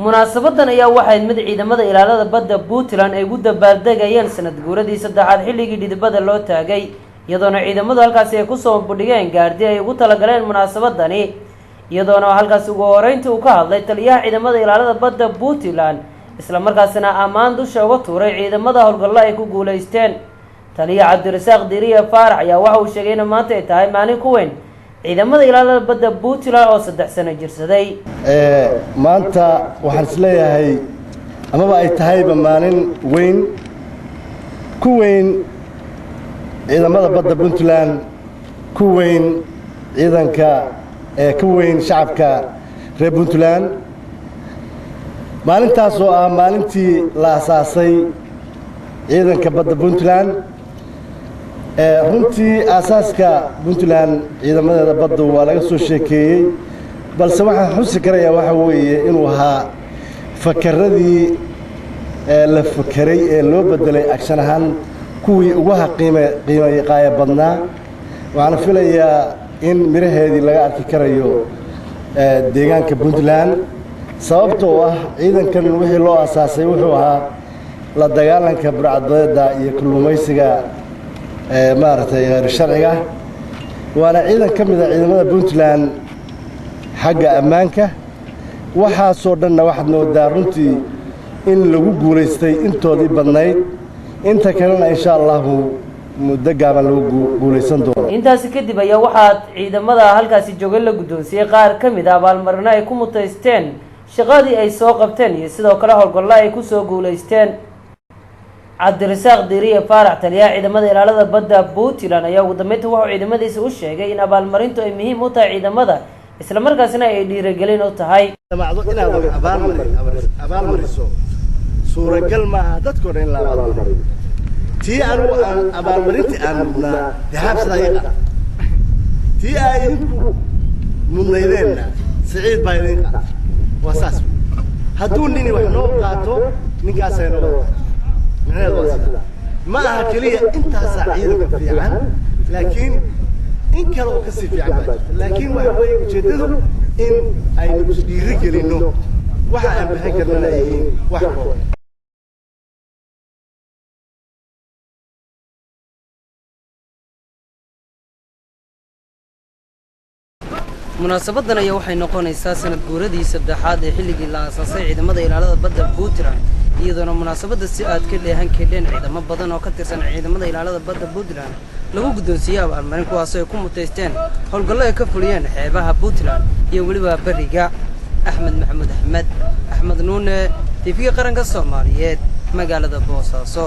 munaasabadan ayaa waxay mid ciidamada ilaalada badda Puntland ay ugu dabaaldegayeen sanad guuradii saddexaad xilligii dhidibada loo taagay iyadoona ciidamadu halkaas ay ku soo bandhigeen gaardi ay ugu talagaleen munaasabadani iyadoona halkaas ugu horeyntii uu ka hadlay taliyaha ciidamada ilaalada badda Puntland isla markaasina ammaan dusha uga tuuray ciidamada howlgalla ay ku guuleysteen taliya Cabdirasaaq Diriye Faarax ayaa waxa uu sheegay in maanta ay tahay maalin ku weyn ciidamada ilaalada badda Puntland oo 3 sano jirsaday maanta waxaan isleeyahay amaba ay tahay maalin weyn ku weyn ciidamada badda Puntland ku weyn ciidanka ku weyn shacabka reer Puntland maalintaas oo ah maalintii la asaasay ciidanka badda Puntland runtii asaaska Puntland ciidamada badda waa laga soo sheekeeyay balse waxaan xusi karayaa waxa weeye inuu ahaa fakaradii la fakaray ee loo bedelay action ahaan kuwii ugu qiimeeya badnaa waxaan filayaa in miraheedii laga arki karayo deegaanka Puntland sababtoo ah ciidankan wixii loo asaasay wuxuu ahaa la dagaalanka burcadbadeeda iyo kalluumaysiga maartay sharciga waana ciidan ka mid ah ciidamada Puntland xagga ammaanka waxa soo dhanna waxaad moodaa runtii in lagu guuleystay intoodii badnayd inta kalena insha Allah muddo gaaban lagu guuleysan doono intaas kadib ayaa waxaad ciidamada halkaas joogay la guddoonsiyay qaar ka mid ah abaalmarino ay ku mutaysteen shaqadii ay soo qabteen iyo sidoo kale howlgalla ay ku soo guuleysteen Cabdirasaaq Diriye Faarax taliyaha ciidamada ilaalada badda Puntland ayaa ugu dambeyntii wuxuu ciidamadiisa u sheegay in abaalmarintu ay muhiim u tahay ciidamada isla markaasina ay dhiirigelin u tahay inaad abaalmariso suuragal ma aha dadkoo dhan la abaalmariyo tii anigu aan abaalmarintii aan mudnaa dahabsada iqa tii ay mudnaydeenna Saciid baa idin wasaas hadduu nini wax noo qaato ninkaas ay noo ما هكلية أنت سعيد فيعان لكن إن كانوا كسي فيعان لكن وهو يجدده إن أي يرجل إنه واحد بهكذا نلاقيه واحد munaasabadan ayaa waxay noqonaysaa sanad guuradii saddexaad ee xilligii la aasaasay ciidamada ilaalada badda Puntland iyadoona munaasabada si aad ka dheehan keedeen ciidamo badan oo ka tirsan ciidamada ilaalada badda Puntland lagu guddoonsiyay abaalmarin kuwaas oo ay ku muteysteen howlgallo ay ka fuliyeen xeebaha Puntland iyo waliba bariga Axmed Maxamuud Axmed Nuune TV qaranka Soomaaliyeed magaalada Boosaaso.